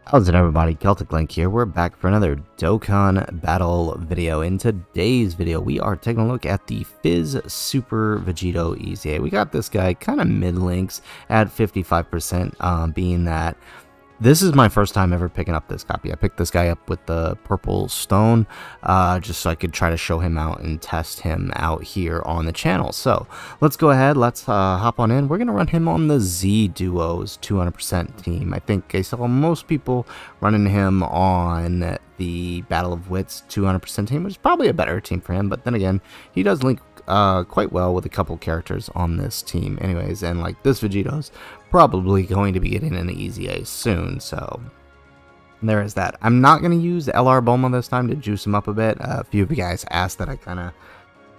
How's it, everybody? Celtic Link here. We're back for another Dokkan battle video. In today's video, we are taking a look at the EZA Super Vegito EZA. We got this guy kind of mid-links at 55%, being that this is my first time ever picking up this copy. I picked this guy up with the purple stone, just so I could try to show him out and test him out here on the channel. So let's go ahead, let's hop on in. We're going to run him on the Z Duos 200% team. I think I saw most people running him on the Battle of Wits 200% team, which is probably a better team for him, but then again, he does link quite well with a couple characters on this team anyways, and like this Vegito's probably going to be getting an EZA soon, so there is that. I'm not going to use LR Bulma this time to juice him up a bit. A few of you guys asked that I kind of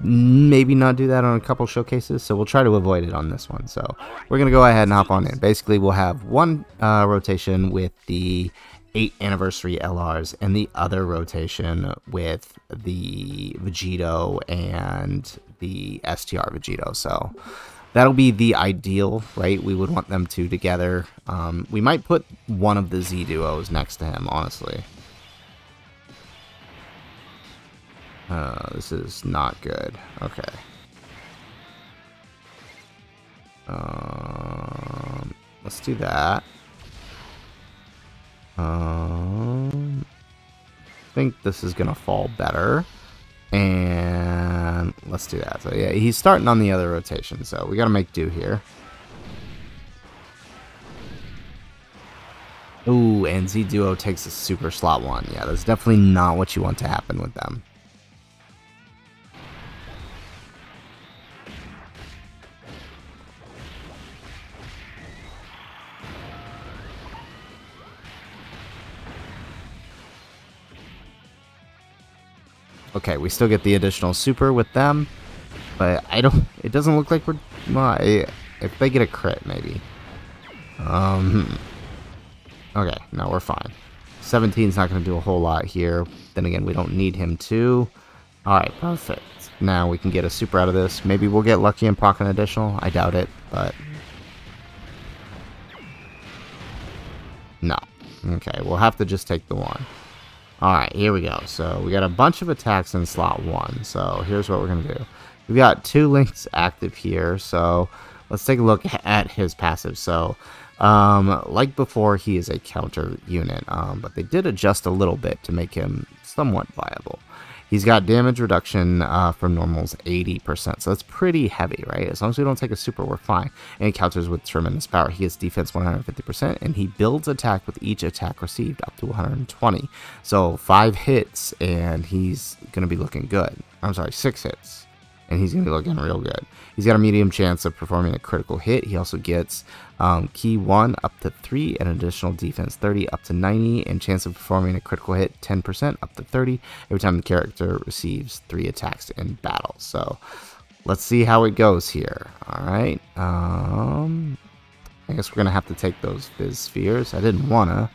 maybe not do that on a couple showcases, so we'll try to avoid it on this one. So we're going to go ahead and hop on in. Basically, we'll have one rotation with the 8th anniversary LRs and the other rotation with the Vegito and the STR Vegito. So that'll be the ideal, right? We would want them two together. We might put one of the Z duos next to him, honestly. This is not good. Okay. Let's do that. I think this is gonna fall better, and let's do that. So yeah, he's starting on the other rotation, so we gotta make do here. Ooh, and Z Duo takes a super slot one. Yeah, that's definitely not what you want to happen with them. Okay, we still get the additional super with them, but it doesn't look like we're, well, if they get a crit, maybe. Okay, no, we're fine. 17's not going to do a whole lot here. Then again, we don't need him to. Alright, perfect. Now we can get a super out of this. Maybe we'll get lucky and proc an additional. I doubt it, but no. Okay, we'll have to just take the one. Alright, here we go. So we got a bunch of attacks in slot 1. So here's what we're going to do. We've got 2 links active here. So let's take a look at his passive. So like before, he is a counter unit, but they did adjust a little bit to make him somewhat viable. He's got damage reduction from normals 80%, so that's pretty heavy, right? As long as we don't take a super, we're fine. And he counters with tremendous power. He gets defense 150%, and he builds attack with each attack received up to 120. So 5 hits, and he's going to be looking good. I'm sorry, 6 hits, and he's going to be looking real good. He's got a medium chance of performing a critical hit. He also gets key 1 up to 3, and additional defense 30 up to 90, and chance of performing a critical hit 10% up to 30 every time the character receives 3 attacks in battle. So let's see how it goes here. Alright, I guess we're gonna have to take those Fizz Spheres. I didn't wanna,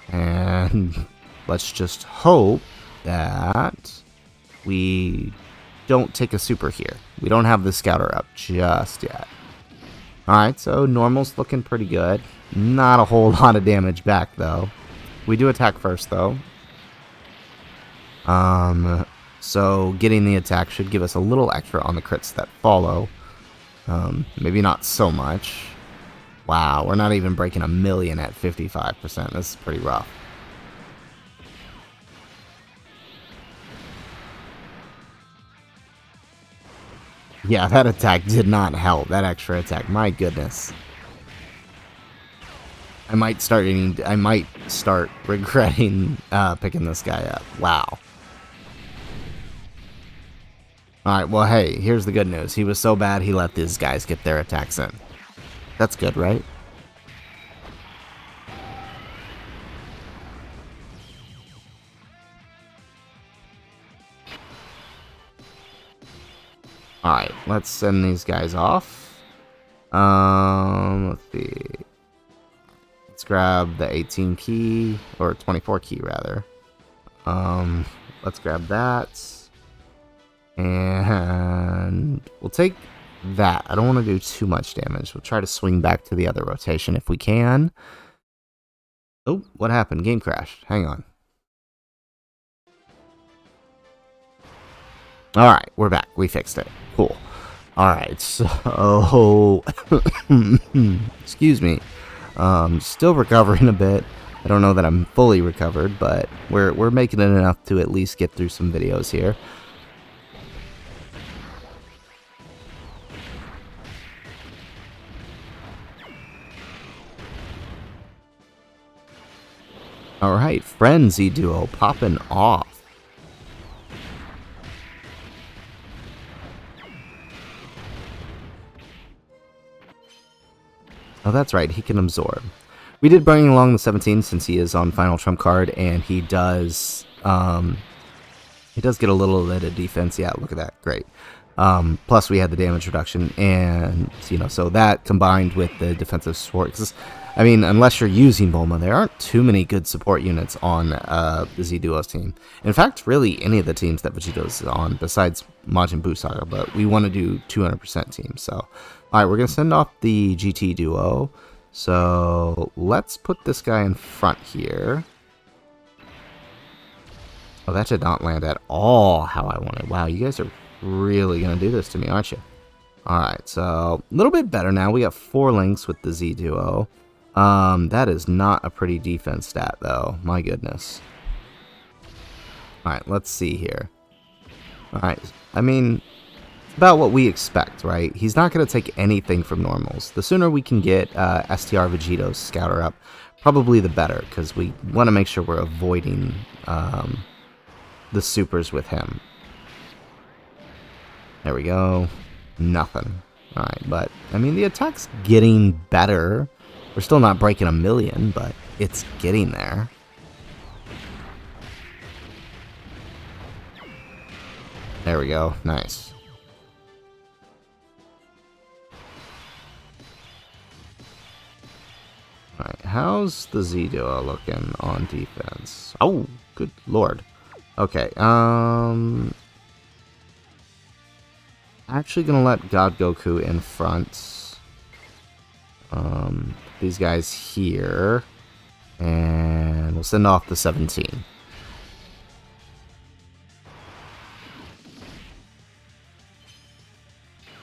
and let's just hope that we don't take a super here. We don't have the scouter up just yet. Alright, so normal's looking pretty good. Not a whole lot of damage back, though. We do attack first, though. So getting the attack should give us a little extra on the crits that follow. Maybe not so much. Wow, we're not even breaking 1,000,000 at 55%. This is pretty rough. Yeah, that attack did not help. That extra attack, my goodness. I might start regretting picking this guy up. Wow. Alright, well, hey, here's the good news. He was so bad, he let these guys get their attacks in. That's good, right? Alright, let's send these guys off. Let's see. Let's grab the 18 key, or 24 key rather. Let's grab that. And we'll take that. I don't want to do too much damage. We'll try to swing back to the other rotation if we can. Oh, what happened? Game crashed. Hang on. Alright, we're back. We fixed it. Cool. Alright, so... excuse me. Still recovering a bit. I don't know that I'm fully recovered, but we're making it enough to at least get through some videos here. Alright, Frenzy Duo popping off. Oh, that's right, he can absorb. We did bring along the 17 since he is on final trump card, and he does get a little bit of defense. Yeah, look at that, great. Plus we had the damage reduction, and you know, so that combined with the defensive support. Cause, I mean, unless you're using Bulma, there aren't too many good support units on the Z Duo's team. In fact, really any of the teams that Vegito's on, besides Majin Buu Saga, but we want to do 200% teams. So, alright, we're going to send off the GT Duo. So, let's put this guy in front here. Oh, that did not land at all how I wanted. Wow, you guys are really going to do this to me, aren't you? Alright, so a little bit better now. We got 4 links with the Z Duo. That is not a pretty defense stat, though. My goodness. Alright, let's see here. Alright, I mean, about what we expect, right? He's not going to take anything from normals. The sooner we can get STR Vegito's Scouter up, probably the better, because we want to make sure we're avoiding the supers with him. There we go. Nothing. Alright, but, I mean, the attack's getting better. We're still not breaking 1,000,000, but it's getting there. There we go. Nice. Alright, how's the Z Duo looking on defense? Oh, good lord. Okay, actually gonna let God Goku in front. These guys here, and we'll send off the 17.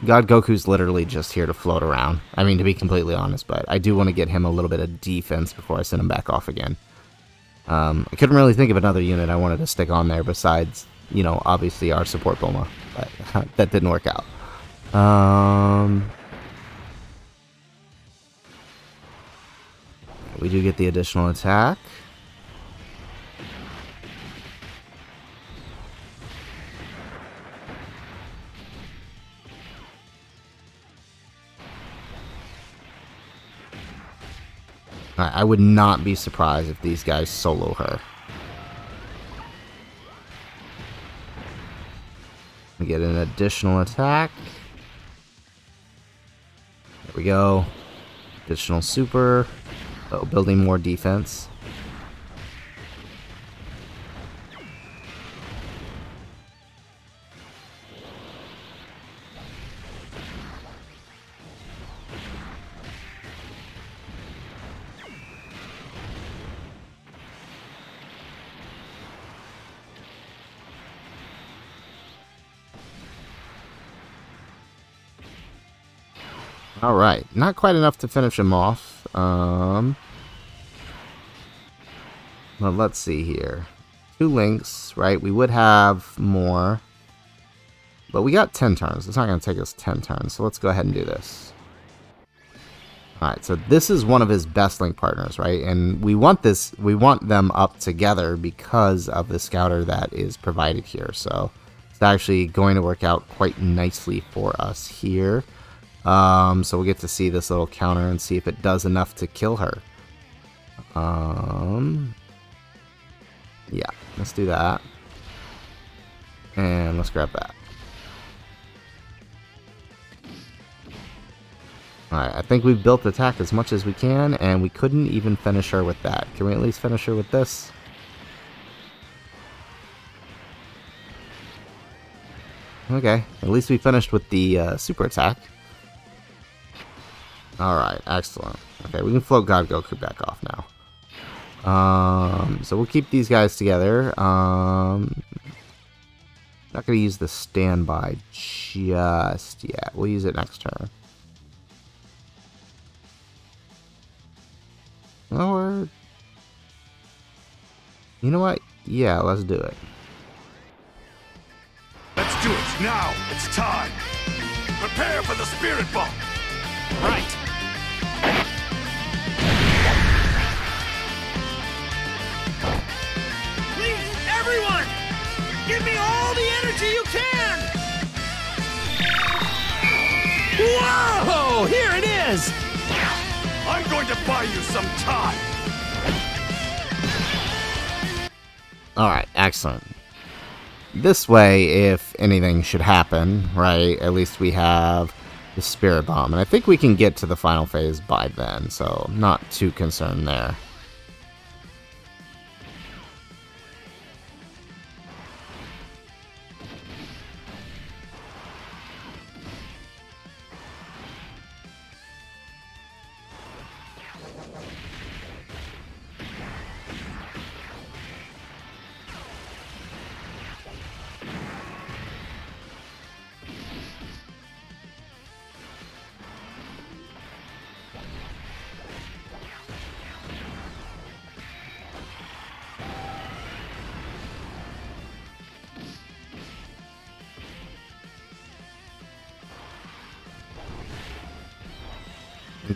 God Goku's literally just here to float around. I mean, to be completely honest, but I do want to get him a little bit of defense before I send him back off again. I couldn't really think of another unit I wanted to stick on there besides, you know, obviously our support Bulma, but that didn't work out. We do get the additional attack. I would not be surprised if these guys solo her. We get an additional attack. There we go. Additional super. Oh, building more defense. Alright, not quite enough to finish him off. Well, let's see here. 2 links, right? We would have more. But we got 10 turns. It's not going to take us 10 turns, so let's go ahead and do this. Alright, so this is one of his best link partners, right? And we want them up together because of the scouter that is provided here. So it's actually going to work out quite nicely for us here. So we'll get to see this little counter and see if it does enough to kill her. Yeah, let's do that. And let's grab that. Alright, I think we've built attack as much as we can, and we couldn't even finish her with that. Can we at least finish her with this? Okay, at least we finished with the super attack. Alright, excellent. Okay, we can float God Goku back off now. So we'll keep these guys together. Not going to use the standby just yet. We'll use it next turn. Or, you know what? Yeah, let's do it. Let's do it now. It's time. Prepare for the spirit bomb. Right. Please, everyone, give me all the energy you can. Whoa! Here it is. I'm going to buy you some time. Alright, excellent. This way, if anything should happen, right, at least we have the Spirit Bomb. And I think we can get to the final phase by then, so I'm not too concerned there.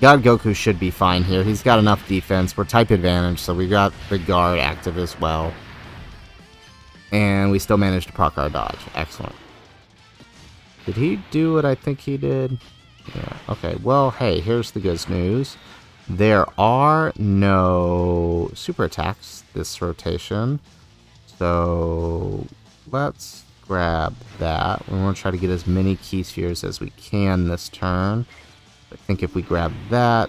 God Goku should be fine here. He's got enough defense. We're type advantage, so we got the guard active as well. And we still managed to proc our dodge. Excellent. Did he do what I think he did? Yeah, okay. Well, hey, here's the good news. There are no super attacks this rotation. So let's grab that. We want to try to get as many key spheres as we can this turn. I think if we grab that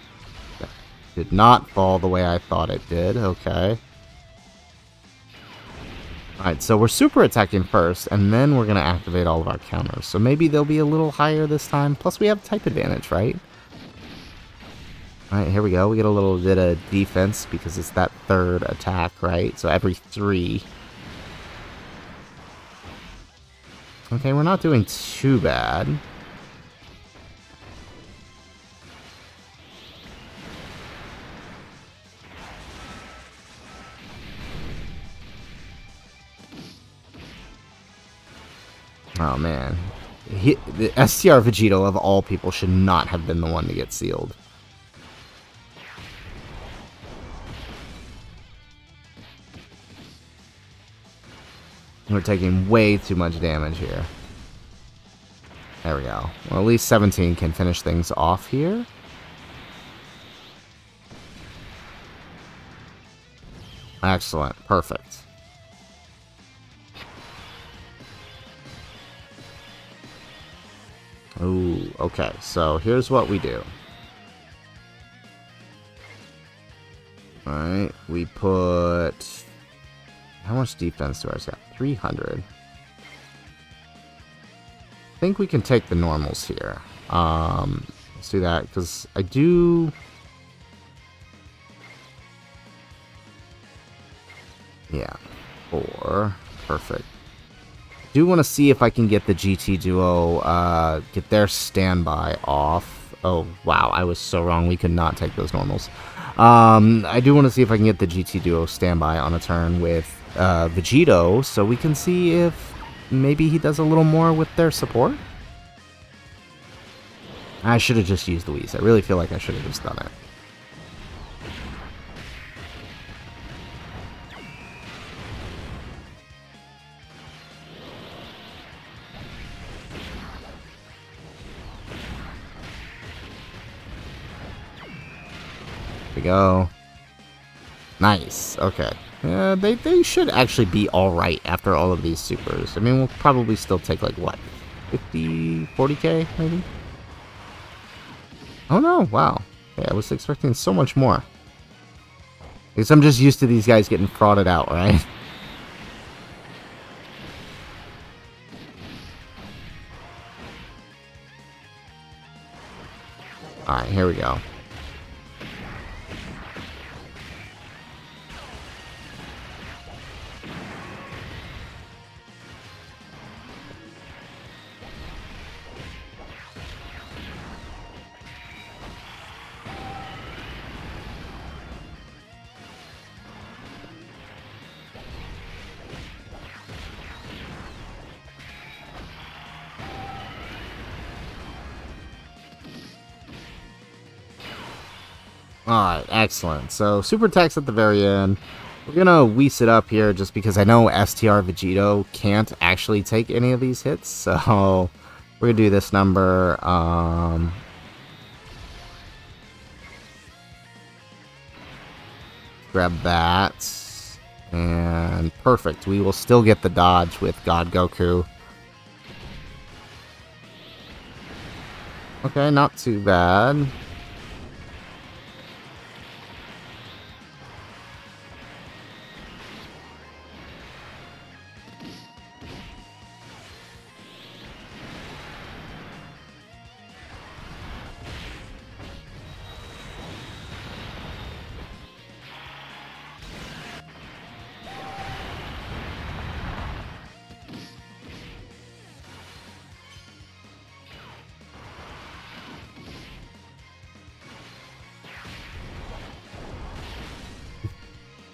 did not fall the way I thought it did. Okay. Alright, so we're super attacking first, and then we're going to activate all of our counters. So maybe they'll be a little higher this time. Plus, we have type advantage, right? Alright, here we go. We get a little bit of defense because it's that third attack, right? So every 3. Okay, we're not doing too bad. Oh man, the STR Vegito of all people should not have been the one to get sealed. We're taking way too much damage here. There we go. Well, at least 17 can finish things off here. Excellent. Perfect. Ooh, okay, so here's what we do. Alright, we put... How much defense do I got? 300. I think we can take the normals here. Let's do that, because I do... Yeah, 4. Perfect. Do want to see if I can get the GT Duo, get their standby off. Oh, wow, I was so wrong. We could not take those normals. I do want to see if I can get the GT Duo standby on a turn with Vegito, so we can see if maybe he does a little more with their support. I should have just used Luis. I really feel like I should have just done it. Go. Nice. Okay. They should actually be alright after all of these supers. I mean, we'll probably still take, like, what? 50, 40k, maybe? Oh, no. Wow. Yeah, I was expecting so much more. Because I'm just used to these guys getting frauded out, right? Alright, here we go. Alright, excellent. So, super attacks at the very end. We're gonna wease it up here just because I know STR Vegito can't actually take any of these hits. So, we're gonna do this number. Grab that. And perfect. We will still get the dodge with God Goku. Okay, not too bad.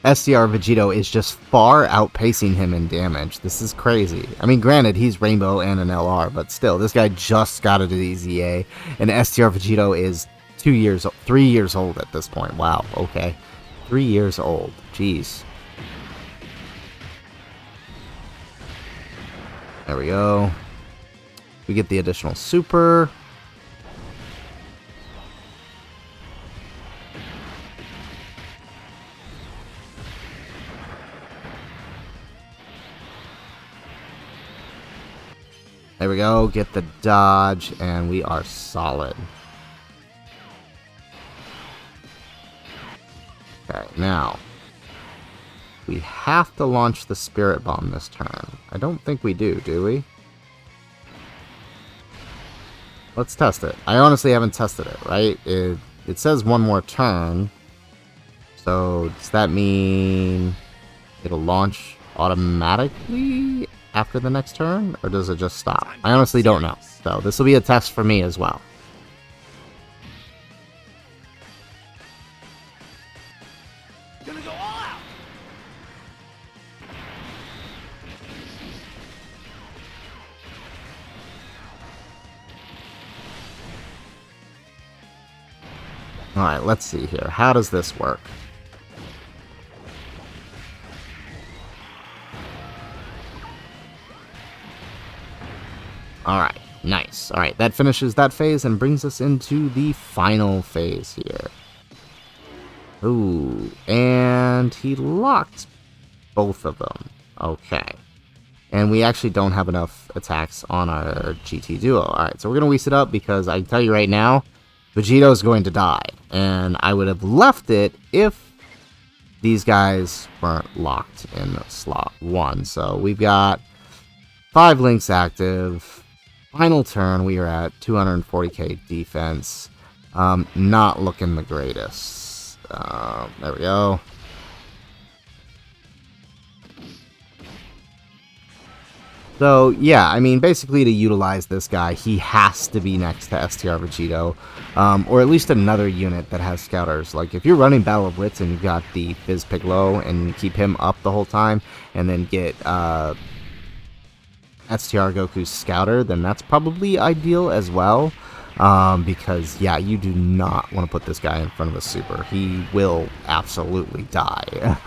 STR Vegito is just far outpacing him in damage. This is crazy. I mean, granted, he's Rainbow and an LR, but still, this guy just got into the EZA, and STR Vegito is 3 years old at this point. Wow, okay. 3 years old. Jeez. There we go. We get the additional super. There we go, get the dodge, and we are solid. Okay, now, we have to launch the Spirit Bomb this turn. I don't think we do we? Let's test it. I honestly haven't tested it, right? It says one more turn, so does that mean it'll launch automatically after the next turn, or does it just stop? I honestly don't know. So this will be a test for me as well. Gonna go all out. Alright, let's see here. How does this work? Alright, nice. Alright, that finishes that phase and brings us into the final phase here. Ooh, and he locked both of them. Okay. And we actually don't have enough attacks on our GT Duo. Alright, so we're going to wease it up because I can tell you right now, Vegito's going to die. And I would have left it if these guys weren't locked in slot 1. So we've got 5 links active. Final turn, we are at 240k defense. Not looking the greatest. There we go. So, yeah, I mean, basically to utilize this guy, he has to be next to STR Vegito, or at least another unit that has scouters. Like, if you're running Battle of Wits and you've got the Fizz Piccolo and you keep him up the whole time, and then get STR Goku's scouter, then that's probably ideal as well. Because, yeah, you do not want to put this guy in front of a super. He will absolutely die.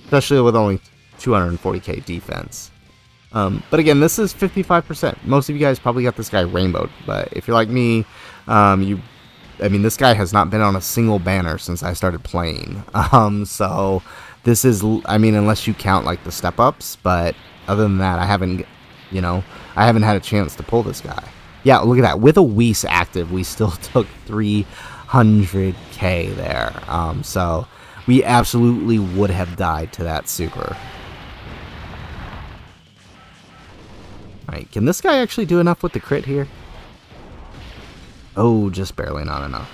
Especially with only 240k defense. But again, this is 55%. Most of you guys probably got this guy rainbowed. But if you're like me, I mean, this guy has not been on a single banner since I started playing. So this is, I mean, unless you count, like, the step-ups. But other than that, I haven't had a chance to pull this guy. Yeah, look at that. With a Whis active, we still took 300k there. So we absolutely would have died to that super. Alright, can this guy actually do enough with the crit here? Oh, just barely not enough.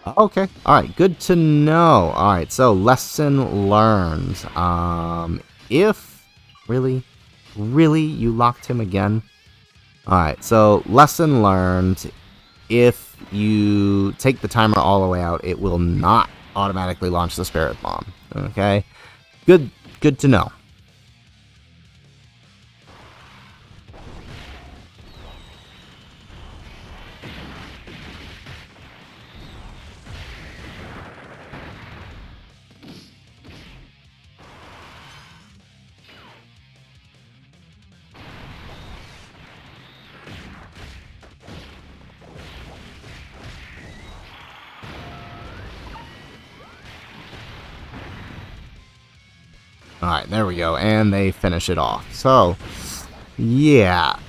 Okay, alright, good to know. Alright, so lesson learned. If really you locked him again? Alright, so lesson learned. If you take the timer all the way out, it will not automatically launch the Spirit Bomb. Okay? Good to know. Alright, there we go, and they finish it off. So, yeah,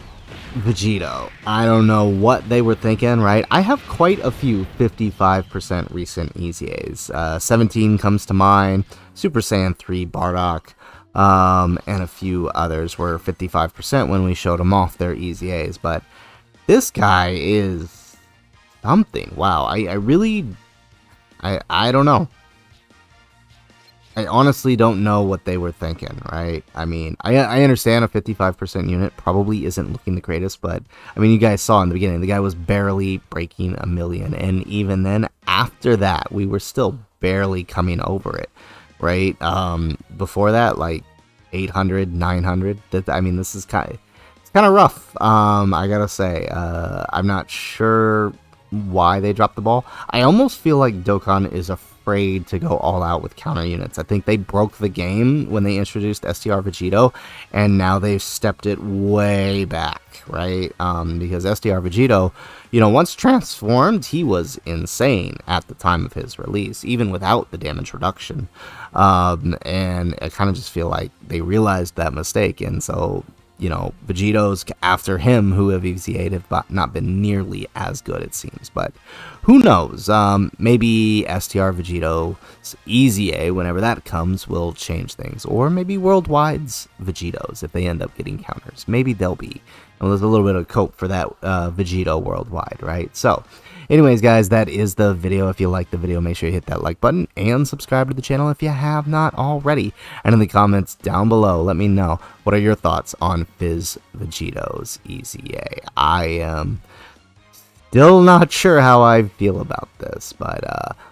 Vegito. I don't know what they were thinking, right? I have quite a few 55% recent EZAs. 17 comes to mind, Super Saiyan 3 Bardock, and a few others were 55% when we showed them off their EZAs, but this guy is something. Wow, I really, I don't know. I honestly don't know what they were thinking, right? I mean, I understand a 55% unit probably isn't looking the greatest, but, I mean, you guys saw in the beginning, the guy was barely breaking 1 million, and even then, after that, we were still barely coming over it, right? Before that, like, 800, 900, I mean, this is kind of rough, I gotta say. I'm not sure why they dropped the ball. I almost feel like Dokkan is afraid to go all out with counter units. I think they broke the game when they introduced STR Vegito, and now they've stepped it way back, right? Because STR Vegito, you know, once transformed, he was insane at the time of his release, even without the damage reduction. And I kind of just feel like they realized that mistake, and so, you know, Vegitos after him who have EZA'd have not been nearly as good, it seems. But who knows? Maybe STR Vegito's EZA, whenever that comes, will change things. Or maybe Worldwide's Vegitos, if they end up getting counters. Maybe they'll be. And there's a little bit of cope for that Vegito Worldwide, right? So, anyways, guys, that is the video. If you like the video, make sure you hit that like button and subscribe to the channel if you have not already. And in the comments down below, let me know, what are your thoughts on Fizz Vegito's EZA? I am still not sure how I feel about this, but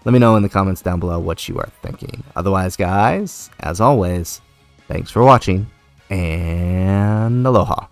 let me know in the comments down below what you are thinking. Otherwise, guys, as always, thanks for watching, and aloha.